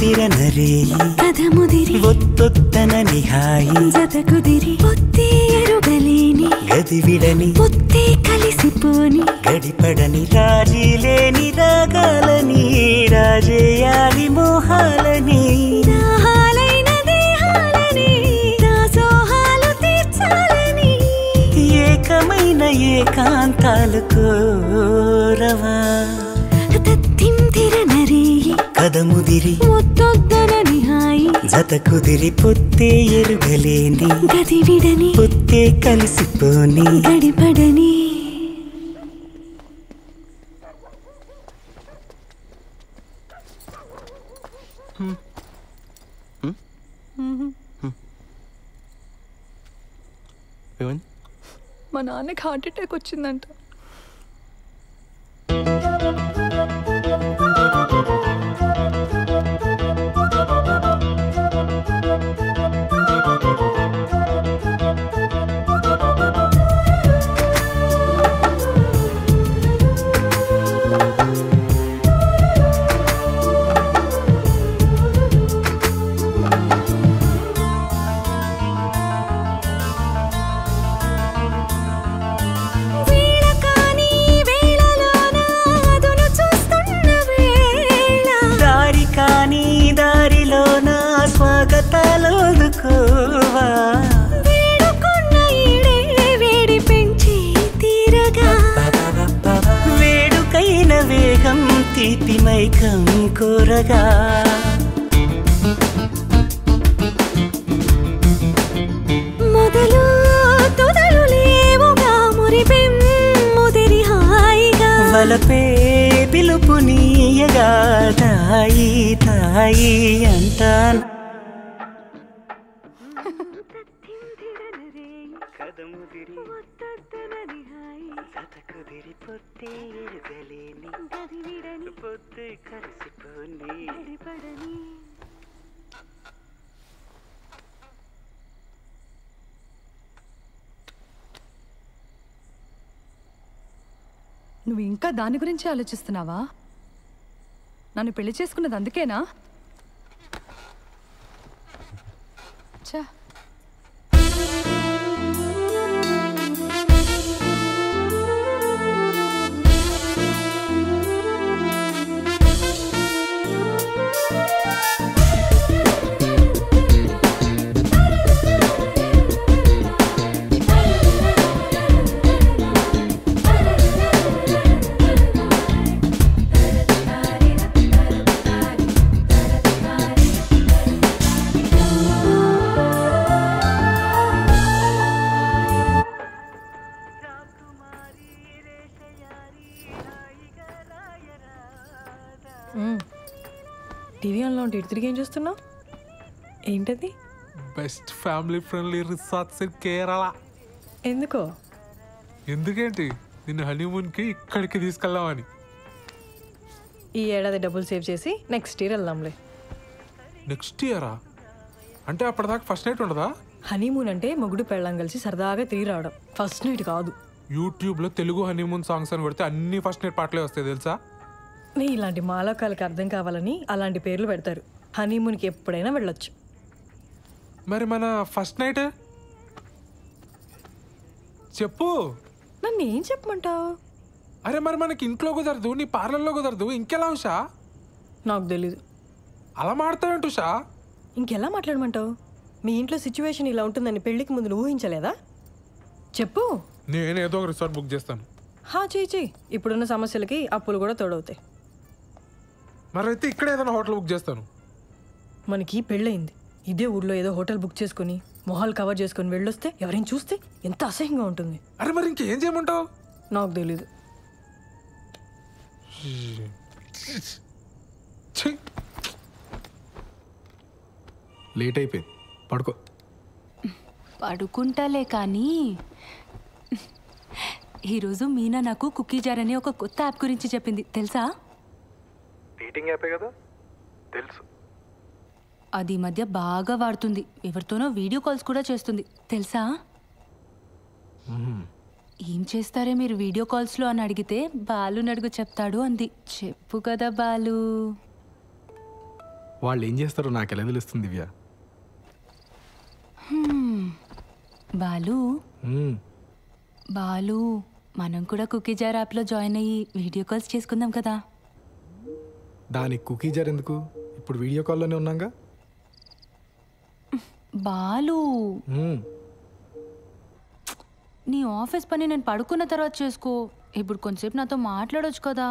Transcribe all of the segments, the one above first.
ತಿರನರೇಯಿ ಕದ ಮುದಿರಿ ಒತ್ತೊತ್ತನ ನಿಹಾಯಿ ಜತ ಕುದಿರಿ ಒತ್ತಿ ಎರುಗಲೇನಿ గదివిడని ఒత్తి కలిసిపోని గడిపడని రాజీ లేని రాగాలని రాజేయాలి మోహాలని దాహాలైన దేహాలని దాసోహాలు తీర్చాలని ఏకమైన ఏకాంతాలు కోరవా తత్తింతిరనరేయి కదముదిరి ఒత్తొద్దనని హాయి జత కుదిరి పొత్తే ఎరుగలేని గదివిడని పొత్తే కలిసిపోని గడిపడని మా నాన్నకి హార్ట్ అటాక్ వచ్చిందంట. వేడుకైన వేగం తీపి మైకం కోరగా మొదలు తొదలు లేవుగా మురిపెం ముదిరి హాయిగా వలపే పిలుపు నీయగా తాయి తాయి అంటాను కదముదిరి జతకుదిరి పొత్తే ఎరుగలేని గదివిడని పొత్తే కలిసిపోని గడిపడని నువ్వు ఇంకా దాని గురించి ఆలోచిస్తున్నావా? నన్ను పెళ్లి చేసుకున్నది అందుకేనా? చా టీవీ ఆన్లో ఉంటే ఇటు తిరిగి ఏం చూస్తున్నావు? ఏంటది? Best family friendly resorts in Kerala. ఎందుకో? ఎందుకేంటి, నిన్ను హనీమూన్కి ఇక్కడికి తీసుకెళ్దామని. ఈ ఏడాది డబ్బులు సేవ్ చేసి నెక్స్ట్ ఇయర్ వెళ్దాంలే. నెక్స్ట్ ఇయరా? అంటే అప్పటిదాకా ఫస్ట్ నైట్ ఉండదా? హనీమూన్ అంటే మొగుడు పెళ్ళం కలిసి సరదాగా తిరిగి రావడం, ఫస్ట్ నైట్ కాదు. యూట్యూబ్లో తెలుగు హనీమూన్ సాంగ్స్ అని కొడితే అన్ని ఫస్ట్ నైట్ పాటలే వస్తాయి తెలుసా? నీ ఇలాంటి మాలోకాలకి అర్థం కావాలని అలాంటి పేర్లు పెడతారు. హనీమూన్కి ఎప్పుడైనా వెళ్ళొచ్చు. మరి మన ఫస్ట్ నైట్ చెప్పు. నన్ను ఏం చెప్పమంటావు? అరే మరి మనకి ఇంట్లో కుదరదు, నీ పార్లర్లో కుదరదు, ఇంకెలా ఉషా? నాకు తెలీదు. అలా మాడతావేంటి ఉషా? ఇంకెలా మాట్లాడమంటావు? మీ ఇంట్లో సిచ్యువేషన్ ఇలా ఉంటుందని పెళ్లికి ముందు నువ్వు ఊహించలేదా? చెప్పు. నేనేదో ఒక రిసార్ట్ బుక్ చేస్తాను. చెయ్యి. ఇప్పుడున్న సమస్యలకి అప్పులు కూడా తోడవుతాయి. మరి అయితే ఇక్కడ ఏదైనా హోటల్ బుక్ చేస్తాను. మనకి పెళ్ళయింది, ఇదే ఊర్లో ఏదో హోటల్ బుక్ చేసుకుని మొహాలు కవర్ చేసుకుని వెళ్ళొస్తే ఎవరైనా చూస్తే ఎంత అసహ్యంగా ఉంటుంది. అరే మరి ఇంకేం చేయమంటావు? నాకు తెలీదు. లేట్ అయిపోయింది, పడుకో. పడుకుంటాలే కానీ ఈరోజు మీనా నాకు కుకీ జార్ అనే ఒక కొత్త యాప్ గురించి చెప్పింది తెలుసా? డేటింగ్ యాపే కదా, తెలుసు. అది మధ్య బాగా వాడుతుంది, ఎవరితోనో వీడియో కాల్స్ కూడా చేస్తుంది తెలుసా? ఏం చేస్తారే మీరు వీడియో కాల్స్లో అని అడిగితే బాలు నడుగు చెప్తాడు అంది. చెప్పు కదా బాలు. వాళ్ళు ఏం చేస్తారో నాకు ఎలా తెలుస్తుంది దివ్య? బాలు మ్మ్. బాలు మనం కూడా కుకీ జార్ యాప్లో జాయిన్ అయ్యి వీడియో కాల్స్ చేసుకుందాం కదా. దానికి కుకీ జార్ ఎందుకు? ఇప్పుడు వీడియో కాల్లోనే ఉన్నాగా. బాలు మ్మ్. నీ ఆఫీస్ పని నేను పడుకున్న తర్వాత చేసుకో. ఇప్పుడు కొంచెంసేపు నాతో మాట్లాడొచ్చు కదా.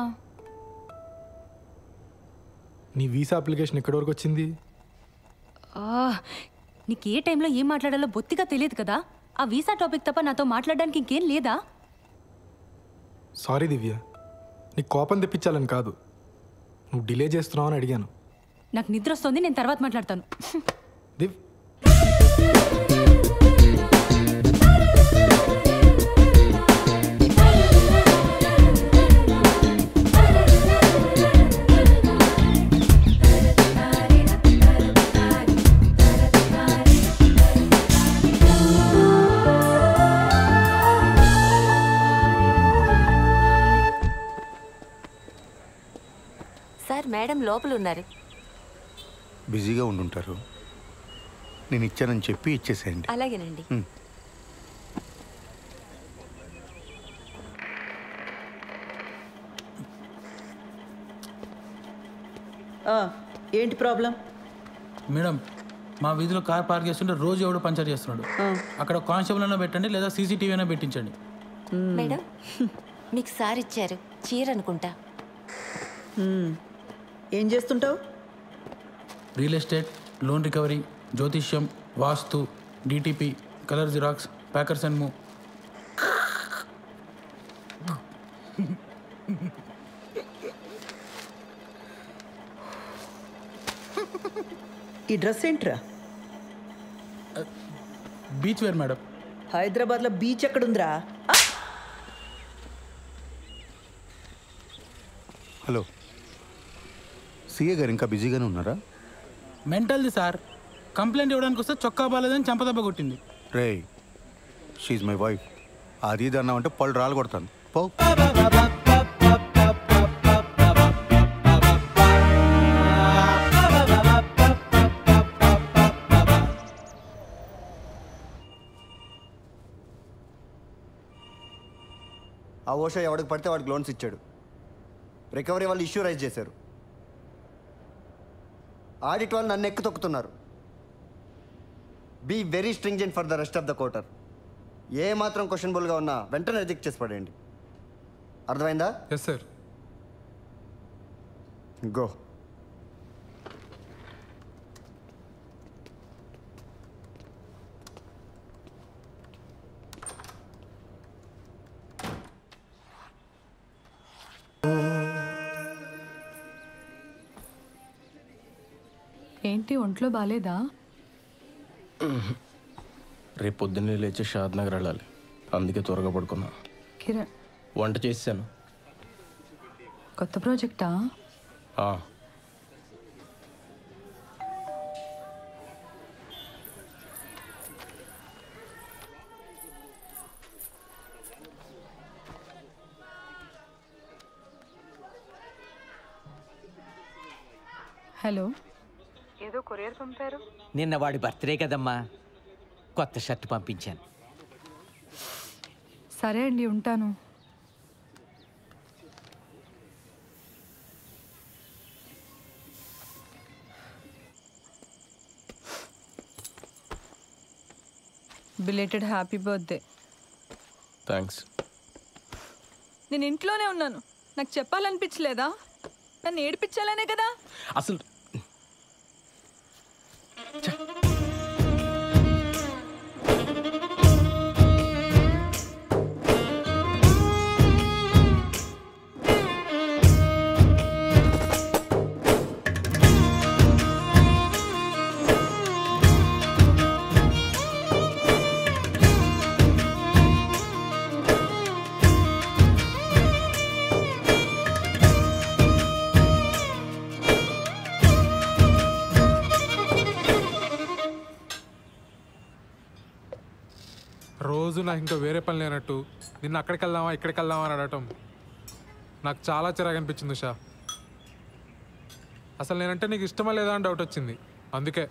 నీ వీసా అప్లికేషన్ ఎక్కడి వరకు వచ్చింది? నీకు ఏ టైంలో ఏం మాట్లాడాలో బొత్తిగా తెలియదు కదా. ఆ వీసా టాపిక్ తప్ప నాతో మాట్లాడడానికి ఇంకేం లేదా? సారీ దివ్య, నీకు కోపం తెప్పించాలని కాదు, నువ్వు డిలే చేస్తున్నావు అని అడిగాను. నాకు నిద్ర వస్తుంది, నేను తర్వాత మాట్లాడతాను. దివ్ సార్ మేడం లోపల ఉన్నారు. బిజీగా ఉండుంటారు. నేను ఇచ్చానని చెప్పి ఇచ్చేసేయండి. అలాగేనండి. ఏంటి ప్రాబ్లం? మేడం, మా వీధిలో కార్ పార్క్ చేస్తుంటే రోజు ఎవడు పంచర్ చేస్తున్నాడు. అక్కడ కానిస్టేబుల్ అయినా పెట్టండి, లేదా సీసీటీవీ అయినా పెట్టించండి. మేడం మీకు సార్ ఇచ్చారు చీర అనుకుంటా. ఏం చేస్తుంటావు? రియల్ ఎస్టేట్, లోన్ రికవరీ, జ్యోతిష్యం, వాస్తు, DTP, colour xerox, packers and move. ఈ డ్రెస్ ఏంట్రా? Beach wear madam. హైదరాబాద్లో బీచ్ ఎక్కడుందిరా? హలో, సిఏ గారు ఇంకా బిజీగానే ఉన్నారా? మెంటల్ది సార్. కంప్లైంట్ ఇవ్వడానికి వస్తే చొక్కా బాలేదని చంపదెబ్బ కొట్టింది. రే, షీఈ్ మై వైఫ్. అది ఇది అన్నామంటే పళ్ళు రాలు కొడతాను. పో. ఆ ఓషా ఎవడికి పడితే వాడికి లోన్స్ ఇచ్చాడు. రికవరీ వాళ్ళు ఇష్యూ రైజ్ చేశారు. ఆడిట్ వాళ్ళు నన్ను ఎక్కు తొక్కుతున్నారు. Be very stringent for the rest of the quarter. ఏ మాత్రం క్వశ్చనబుల్గా ఉన్నా వెంటనే రిజెక్ట్ చేసి పడేయండి. అర్థమైందా? Yes sir. గో. ఏంటి ఒంట్లో బాలేదా? రేపు పొద్దున్నే లేచి షాద్ నగర్ వెళ్ళాలి, అందుకే త్వరగా పడుకున్నా. కిరణ్, వంట చేశాను. కొత్త ప్రాజెక్టా? హలో, ఏదో కొరియర్ పంపారు. నిన్న వాడి బర్త్డే కదమ్మా, కొత్త షర్ట్ పంపించాను. సరే అండి, ఉంటాను. Belated happy birthday. థ్యాంక్స్. నేను ఇంట్లోనే ఉన్నాను, నాకు చెప్పాలనిపించలేదా? నన్ను ఏడిపించాలనే కదా. అసలు రోజు నాకు ఇంకా వేరే పని లేనట్టు నిన్న అక్కడికి వెళ్దామా ఇక్కడికి వెళ్దామా అని అడగటం నాకు చాలా చిరాకు అనిపించింది ఉషా. అసలు నేనంటే నీకు ఇష్టమా లేదా అని డౌట్ వచ్చింది. అందుకే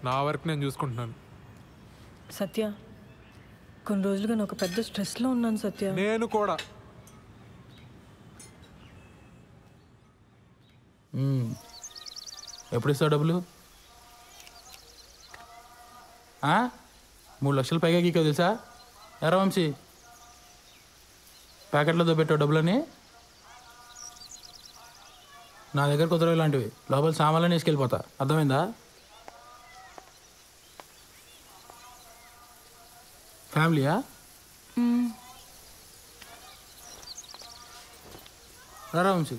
నా వర్క్ నేను చూసుకుంటున్నాను. సత్య, కొన్ని రోజులుగా నేను ఒక పెద్ద స్ట్రెస్లో ఉన్నాను సత్య. నేను కూడా. ఎప్పుడు ఇస్తావు డబ్బులు? 3 లక్షలు పైగా గీకో తెలుసా? ఎరా వంశీ, ప్యాకెట్లో దొబ్బెట్టావు డబ్బులని. నా దగ్గర కుదరవు ఇలాంటివి. లోపల సామాన్లని వేసుకెళ్ళిపోతా. అర్థమైందా? ఫ్యామిలీయా? రా వంశీ.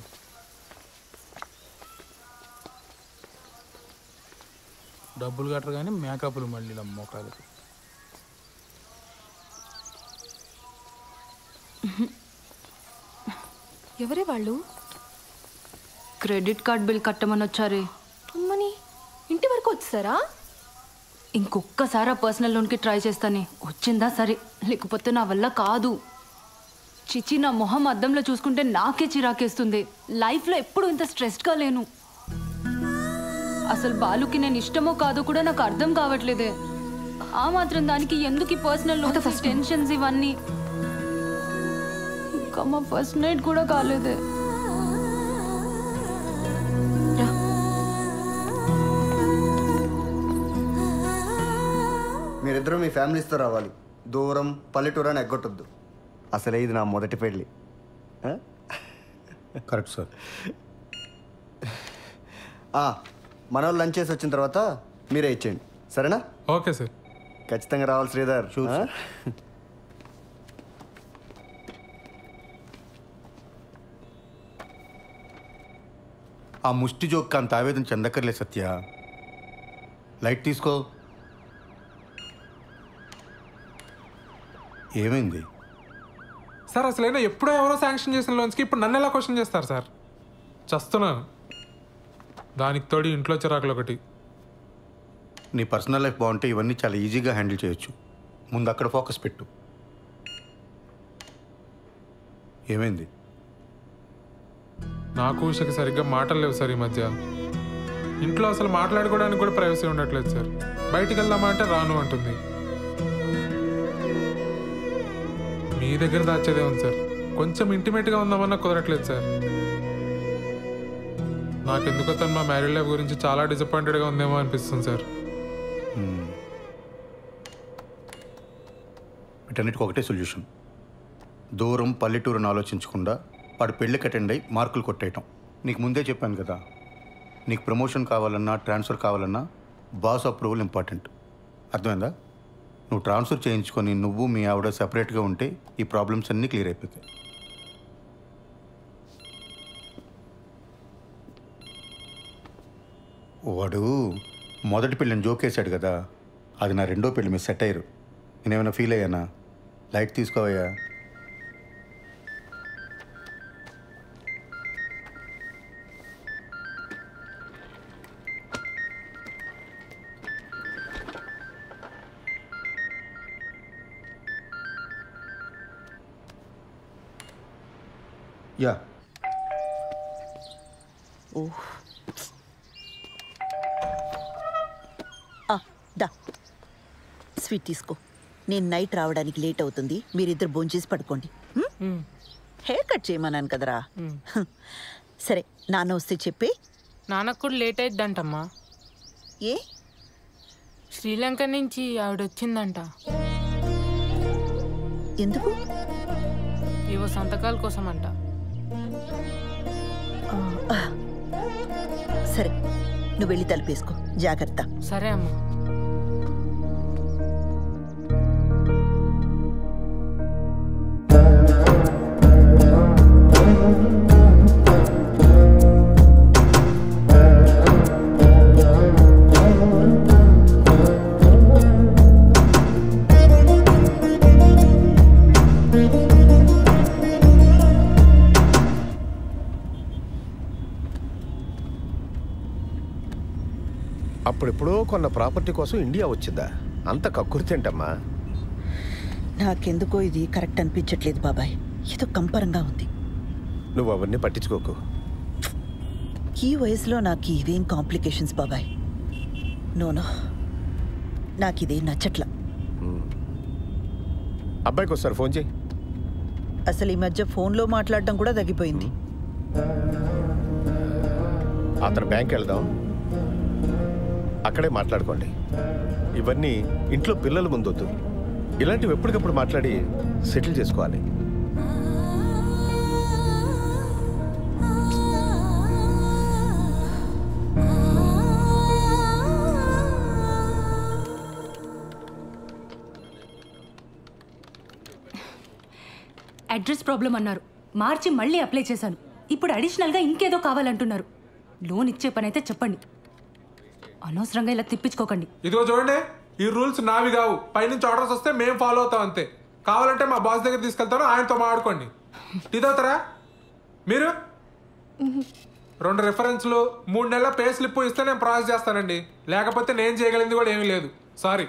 డబ్బులు కట్టరు కానీ మేకప్లు మళ్ళీ మొక్కలకి. ఎవరే వాళ్ళు? క్రెడిట్ కార్డ్ బిల్ కట్టమని వచ్చారే. అమ్మని ఇంటి వరకు వచ్చారా? ఇంకొక్కసారి ఆ పర్సనల్ లోన్కి ట్రై చేస్తానే. వచ్చిందా సరే, లేకపోతే నా వల్ల కాదు. చిచి, నా మొహం అద్దంలో చూసుకుంటే నాకే చిరాకేస్తుంది. లైఫ్లో ఎప్పుడు ఇంత స్ట్రెస్డ్గా లేను. అసలు బాలుకి నేను ఇష్టమో కాదో కూడా నాకు అర్థం కావట్లేదే. ఆ మాత్రం దానికి ఎందుకు ఈ పర్సనల్ లోన్స్, టెన్షన్స్ ఇవన్నీ? ఇంకా మా ఫస్ట్ నైట్ కూడా కాలేదే. మీరిద్దరూ మీ ఫ్యామిలీస్తో రావాలి. దూరం పల్లెటూరు అని ఎగ్గొట్టొద్దు. అసలే ఇది నా మొదటి పెళ్ళి. Correct sir. మన వాళ్ళు లంచ్ చేసి వచ్చిన తర్వాత మీరే ఇచ్చేయండి, సరేనా? Okay sir. ఖచ్చితంగా రావాలి శ్రీధర్. ఆ ముష్టి జోక్ అంత ఆవేదన చెందక్కర్లే సత్య. లైట్ తీసుకో. ఏమైంది సార్? అసలైనా ఎప్పుడో ఎవరో శాంక్షన్ చేసిన లోన్స్కి ఇప్పుడు నన్ను ఎలా క్వశ్చన్ చేస్తారు సార్? చస్తున్నాను. దానికి తోడి ఇంట్లో చిరాకులు ఒకటి. నీ పర్సనల్ లైఫ్ బాగుంటే ఇవన్నీ చాలా ఈజీగా హ్యాండిల్ చేయొచ్చు. ముందు అక్కడ ఫోకస్ పెట్టు. ఏమైంది? నాకు ఉషకి సరిగ్గా మాటలు లేవు సార్ ఈ మధ్య. ఇంట్లో అసలు మాట్లాడుకోవడానికి కూడా ప్రైవసీ ఉండట్లేదు సార్. బయటికి వెళ్దామా అంటే రాను అంటుంది. మీ దగ్గర దాచేదే ఉంది సార్. కొంచెం ఇంటిమేట్గా ఉందామన్నా కుదరట్లేదు సార్. నాకెందుకో తను మా మ్యారీడ్ లైఫ్ గురించి చాలా డిసప్పాయింటెడ్గా ఉందేమో అనిపిస్తుంది సార్. వీటన్నిటికి ఒకటే సొల్యూషన్. దూరం పల్లెటూరుని ఆలోచించకుండా వాడు పెళ్ళికి అటెండ్ అయ్యి మార్కులు కొట్టేయటం. నీకు ముందే చెప్పాను కదా, నీకు ప్రమోషన్ కావాలన్నా ట్రాన్స్ఫర్ కావాలన్నా బాస్ అప్రూవల్ ఇంపార్టెంట్. అర్థమైందా? నువ్వు ట్రాన్స్ఫర్ చేయించుకొని నువ్వు మీ ఆవిడ సెపరేట్గా ఉంటే ఈ ప్రాబ్లమ్స్ అన్నీ క్లియర్ అయిపోతాయి. వాడు మొదటి పెళ్ళిని జోకేశాడు కదా, అది నా రెండో పెళ్ళి మీద సెట్ అయ్యారు. నేనేమైనా ఫీల్ అయ్యానా? లైట్ తీసుకోవయ్యా. యా. దా స్వీట్ తీసుకో. నేను నైట్ రావడానికి లేట్ అవుతుంది, మీరిద్దరు భోంచేసి పడుకోండి. హెయిర్ కట్ చేయమన్నాను కదరా. సరే, నాన్న వస్తే చెప్పి. నాన్నకు కూడా లేట్ అయిద్దంటమ్మా. ఏ? శ్రీలంక నుంచి ఆవిడ వచ్చిందంట. ఎందుకు? ఇవో సంతకాల కోసం అంట. సరే, నువ్వు వెళ్ళి తలుపేసుకో. జాగ్రత్త. సరే అమ్మా. అప్పుడెప్పుడో కొన్న ప్రాపర్టీ కోసం ఇండియా వచ్చిందా? అంత కక్కుర్తేంటమ్మా? నాకెందుకో ఇది కరెక్ట్ అనిపించట్లేదు బాబాయ్. ఏదో కంపరంగా ఉంది. నువ్వు అవన్నీ పట్టించుకోకు. ఈ వయసులో నాకు ఇవేం కాంప్లికేషన్స్ బాబాయ్. నోనో, నాకు ఇదేం నచ్చట్లా. అబ్బాయికి వస్తారు ఫోన్ చేయి. అసలు ఈ మధ్య ఫోన్లో మాట్లాడడం కూడా తగ్గిపోయింది. అతను బ్యాంక్ వెళ్దాం, అక్కడే మాట్లాడుకోండి. ఇవన్నీ ఇంట్లో పిల్లల ముందు వద్దు. ఇలాంటివి ఎప్పటికప్పుడు మాట్లాడి సెటిల్ చేసుకోవాలి. అడ్రస్ ప్రాబ్లం అన్నారు, మార్చి మళ్ళీ అప్లై చేశాను. ఇప్పుడు అడిషనల్గా ఇంకేదో కావాలంటున్నారు. లోన్ ఇచ్చే పని అయితే చెప్పండి, అనవసరంగా ఇలా తిప్పించుకోకండి. ఇదిగో చూడండి, ఈ రూల్స్ నావి కావు. పైనుంచి ఆర్డర్స్ వస్తే మేము ఫాలో అవుతాం అంతే. కావాలంటే మా బాస్ దగ్గర తీసుకెళ్తాను, ఆయనతో మాట్లాడుకోండి. టీ తాగుతారా మీరు? 2 రిఫరెన్స్లు 3 నెలల పే స్లిప్ ఇస్తే నేను ప్రాసెస్ చేస్తానండి. లేకపోతే నేను చేయగలిగింది కూడా ఏమీ లేదు. సారీ.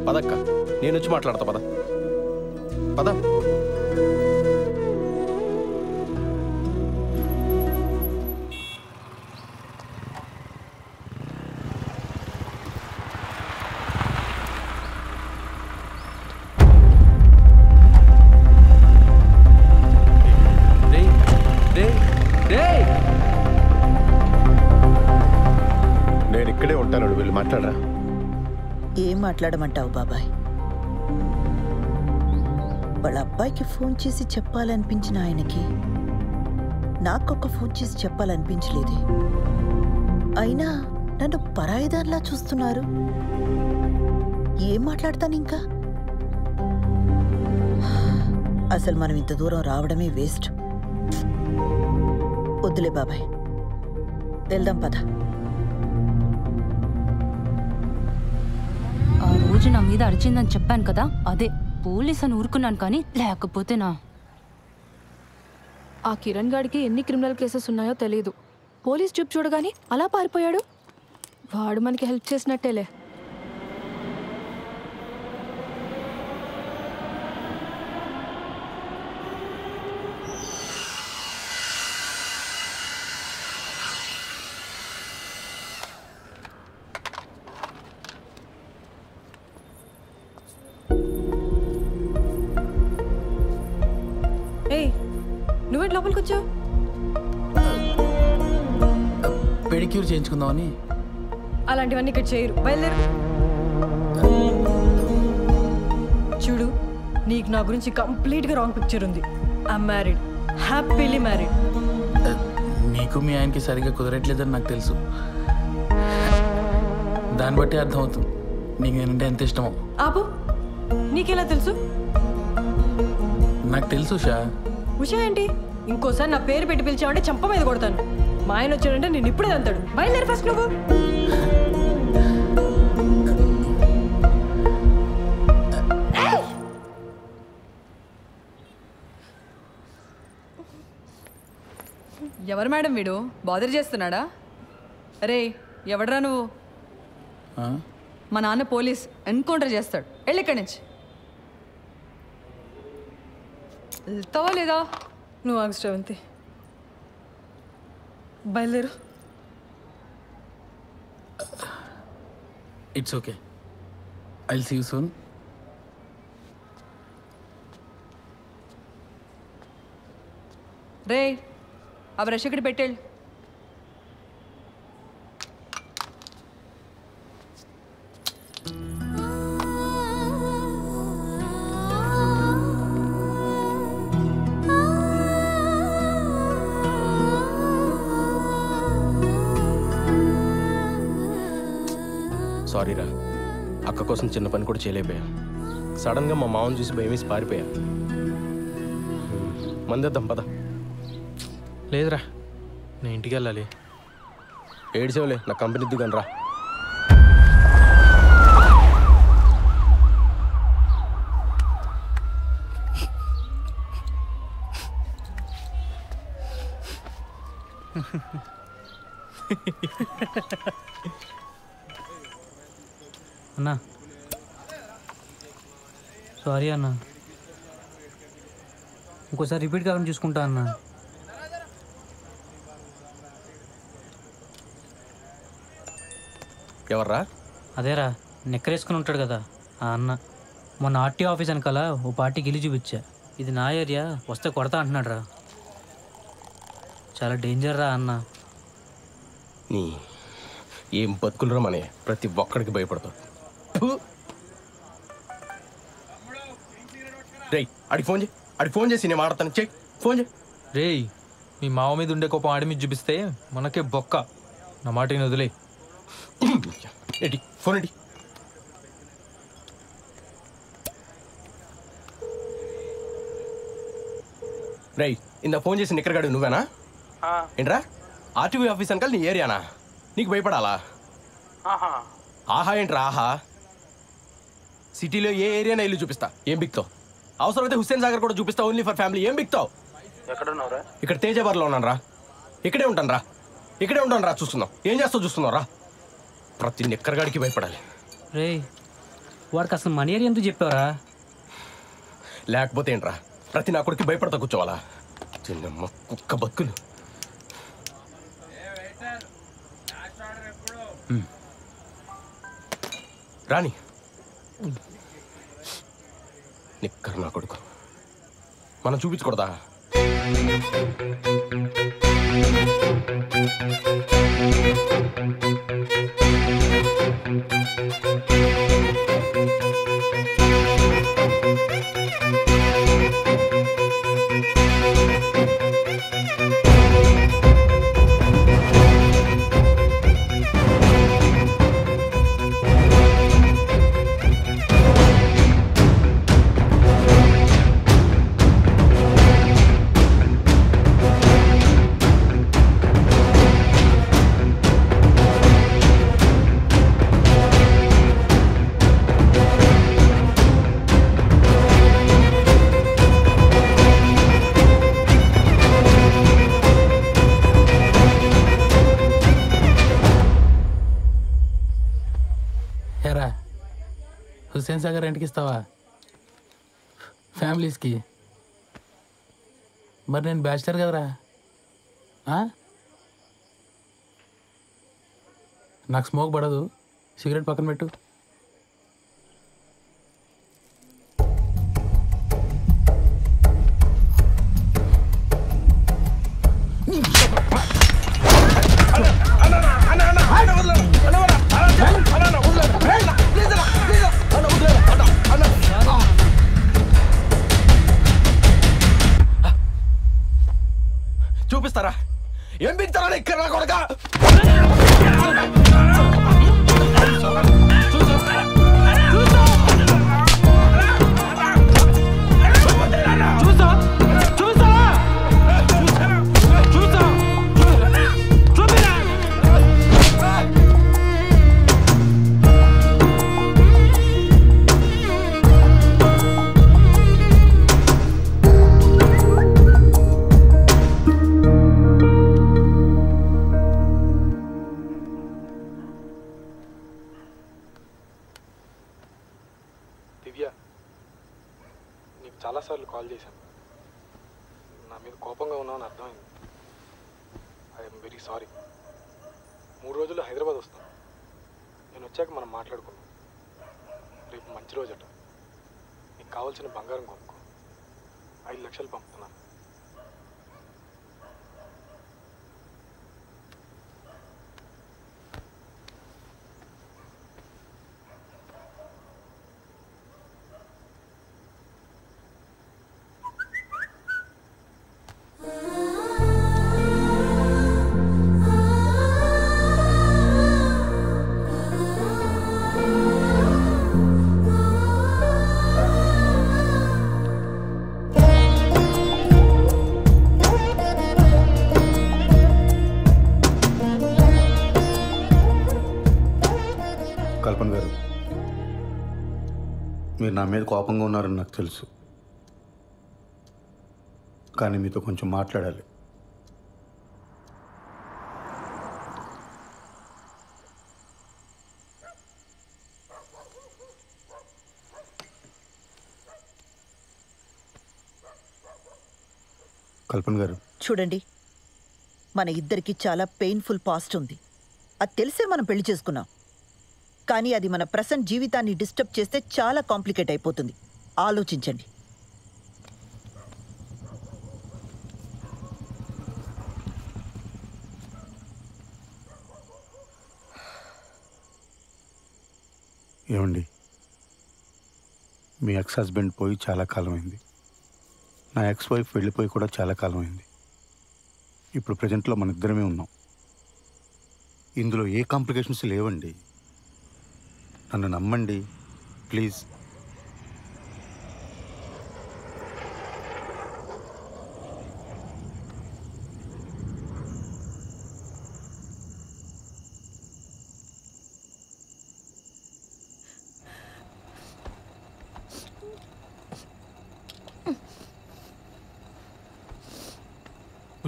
పదక్క, నేను వచ్చి మాట్లాడతా. పద పద. నేను ఇక్కడే ఉంటాను, వీళ్ళు మాట్లాడరా. ఏం మాట్లాడమంటావు బాబాయ్? వాళ్ళ అబ్బాయికి ఫోన్ చేసి చెప్పాలనిపించిన ఆయనకి నాకొక ఫోన్ చేసి చెప్పాలనిపించలేదే. అయినా నన్ను పరాయిదాన్లా చూస్తున్నారు. ఏం మాట్లాడతాను ఇంకా? అసలు మనం ఇంత దూరం రావడమే వేస్ట్. వద్దులే బాబాయ్, వెళ్దాం పద. ఆ రోజు నా మీద అరిచిందని చెప్పాను కదా, అదే పోలీస్ అని ఊరుకున్నాను. కానీ లేకపోతే ఆ కిరణ్ గాడికి ఎన్ని క్రిమినల్ కేసెస్ ఉన్నాయో తెలియదు. పోలీస్ జీప్ చూడగానే అలా పారిపోయాడు. వాడు మనకి హెల్ప్ చేసినట్టేలే. నువ్వేంటి లోపలికి వచ్చావు? పెడిక్యూర్ చేయించుకుందామని. అలాంటివన్నీ ఇక్కడ చేయరు, బయలుదేరు. చూడు, నీకు నా గురించి కంప్లీట్గా రాంగ్ పిక్చర్ ఉంది. I'm married, happily married. నీకు మీ ఆయనకి సరిగ్గా కుదరట్లేదని నాకు తెలుసు. దాన్ని బట్టి అర్థమవుతుంది నీకు నేనంటే ఎంత ఇష్టమో. ఆపు, నీకెలా తెలుసు? నాకు తెలుసు ఉషా. ఉషా ఏంటి? ఇంకోసారి నా పేరు పెట్టి పిలిచావంటే చంప మీద కొడతాను. మా ఆయన వచ్చాడంటే నేను ఇప్పుడే అంతాడు. బయలుదేరి ఫస్ట్ నువ్వు. ఎవరు మేడం వీడు? బాదర్ చేస్తున్నాడా? అరే ఎవడరా నువ్వు? మా నాన్న పోలీస్, ఎన్కౌంటర్ చేస్తాడు. వెళ్ళి ఇక్కడి నుంచి. వెళ్తావా లేదా? నువ్వు ఆగు శ్రవంతి, బయలుదేరు. It's okay, I will see you soon. రే ఆ బ్రష్ ఇక్కడ పెట్టేళ్ళు. సారీరా, అక్క కోసం చిన్న పని కూడా చేయలేకపోయా. సడన్గా మా మామని చూసి భయం వేసి పారిపోయా. మందేద్దాం పద. లేదురా, నేను ఇంటికి వెళ్ళాలి. ఏడ్చేవలే, నా కంపెనీ దిగాను రా. అన్నా సారీ అన్నా, ఇంకోసారి రిపీట్ కాకుండా చూసుకుంటా అన్నా. ఎవర్రా? అదేరా నెక్కరేసుకుని ఉంటాడు కదా ఆ అన్న. మొన్న ఆర్టీఓ ఆఫీస్ వెనకాల ఓ పార్టీకి ఇల్లు చూపించా. ఇది నా ఏరియా, వస్తే కొడతా అంటున్నాడు రా. చాలా డేంజర్ రా అన్న. నీ ఏం బతుకులరా మనే, ప్రతి ఒక్కడికి భయపడతావు. రేయ్ అడిగి ఫోన్ చేసి నేను మాట్లాడతాను. చెక్ ఫోన్ చేయి. రేయ్ మీ మావ మీద ఉండే కోపం ఆడి మీద చూపిస్తే మనకే బొక్క. నా మాట వదిలే. ఏంటి ఫోన్ ఏంటి? రేయ్ ఇందా ఫోన్ చేసి నిక్కరగాడు నువ్వేనా? ఏంట్రా ఆర్టీవీ ఆఫీస్ అంకల్ నీ ఏరియానా? నీకు భయపడాలా? ఆహా ఏంట్రా ఆహా? సిటీలో ఏ ఏరియానా ఇల్లు చూపిస్తా, ఏం బిక్తావు? అవసరమైతే హుస్సేన్ సాగర్ కూడా చూపిస్తా, ఓన్లీ ఫర్ ఫ్యామిలీ. ఏం బిక్తావు? ఎక్కడున్నావురా? ఇక్కడ తేజాబార్లో ఉన్నాను రా. ఇక్కడే ఉంటాను రా. చూస్తున్నావు ఏం చేస్తావు? చూస్తున్నావు రా. ప్రతి నిక్కరగాడికి భయపడాలి. రే వాడికి అసలు మన ఏరియా ఎందుకు చెప్పావరా? లేకపోతే ఏంట్రా ప్రతి నా కొడుకు భయపడతా కూర్చోవాలా? చిన్నమ్మ కుక్క బతుకులు. రాని నిక్కర నా కొడుకు మనం చూపించకూడదా? హుస్సేన్ సాగర్ రెంట్కి ఇస్తావా ఫ్యామిలీస్కి? మరి నేను బ్యాచిలర్ కదరా. నాకు స్మోక్ పడదు, సిగరెట్ పక్కన పెట్టు. చూపిస్తారా ఏం బిగుతారా ఇక్కడ నా కొడక? దివ్య, నీకు చాలాసార్లు కాల్ చేశాను. నా మీద కోపంగా ఉన్నావని అర్థమైంది. I'm very sorry. 3 రోజుల్లో హైదరాబాద్ వస్తాను. నేను వచ్చాక మనం మాట్లాడుకున్నాం. రేపు మంచి రోజట. నీకు కావాల్సిన బంగారం కొనుక్కో. 5 లక్షలు పంపుతున్నాను. కల్పన గారు, మీరు నా మీద కోపంగా ఉన్నారని నాకు తెలుసు, కానీ మీతో కొంచెం మాట్లాడాలి. కల్పన గారు. చూడండి, మన ఇద్దరికి చాలా పెయిన్ఫుల్ పాస్ట్ ఉంది. అది తెలిసే మనం పెళ్లి చేసుకున్నాం. కానీ అది మన ప్రెసెంట్ జీవితాన్ని డిస్టర్బ్ చేస్తే చాలా కాంప్లికేట్ అయిపోతుంది. ఆలోచించండి. ఏమండి, మీ ఎక్స్ హస్బెండ్ పోయి చాలా కాలం అయింది. నా ఎక్స్ వైఫ్ వెళ్ళిపోయి కూడా చాలా కాలం అయింది. ఇప్పుడు ప్రజెంట్లో మన ఇద్దరమే ఉన్నాం. ఇందులో ఏ కాంప్లికేషన్స్ లేవండి. నన్ను నమ్మండి ప్లీజ్.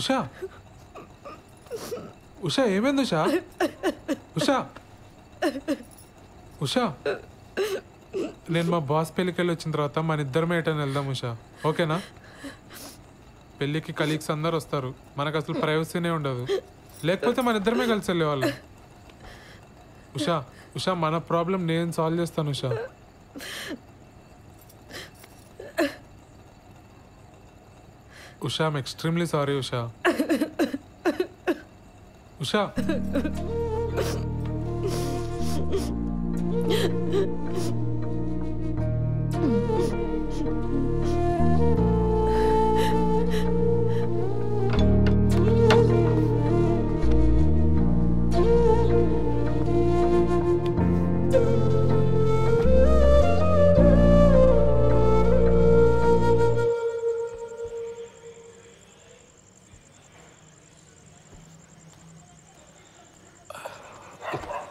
ఉషా, ఉషా ఏమైంది ఉషా? ఉషా, ఉషా, నేను మా బాస్ పెళ్ళికి వెళ్ళి వచ్చిన తర్వాత మన ఇద్దరమే ఎటని వెళ్దాం ఉషా, ఓకేనా? పెళ్ళికి కలీగ్స్ అందరు వస్తారు, మనకు అసలు ప్రైవసీనే ఉండదు. లేకపోతే మన ఇద్దరమే కలిసి వెళ్ళేవాళ్ళం. ఉషా, ఉషా, మన ప్రాబ్లం నేను సాల్వ్ చేస్తాను Usha. Usha, I'm extremely sorry Usha. Usha,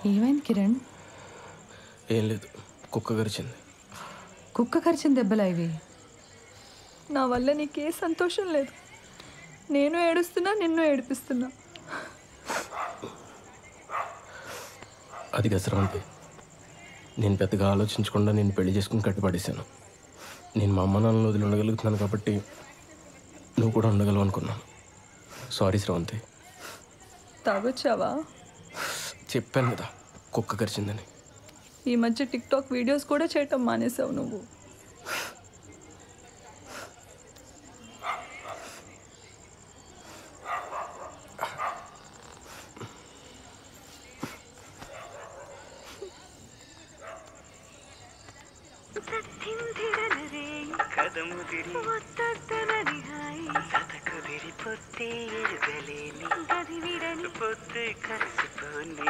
ఏమైంది కిరణ్? ఏం లేదు, కుక్క కరిచింది. కుక్క కరిచిన దెబ్బలా ఇవి? నా వల్ల నీకే సంతోషం లేదు. నేను ఏడుస్తున్నా, నిన్ను ఏడిపిస్తున్నా. అది గసరవంతి. నేను పెద్దగా ఆలోచించకుండా నేను పెళ్లి చేసుకుని కట్టుపడేశాను. నేను మా అమ్మ నాన్నలు వదిలి ఉండగలుగుతున్నాను కాబట్టి నువ్వు కూడా ఉండగలవు అనుకున్నాను. సారీ శ్రవంతి. తాగొచ్చావా? చెప్పాను కదా కుక్క కరిచిందని. ఈ మధ్య టిక్టాక్ వీడియోస్ కూడా చేయటం మానేసావు నువ్వు. పొద్దు కలిసిపోని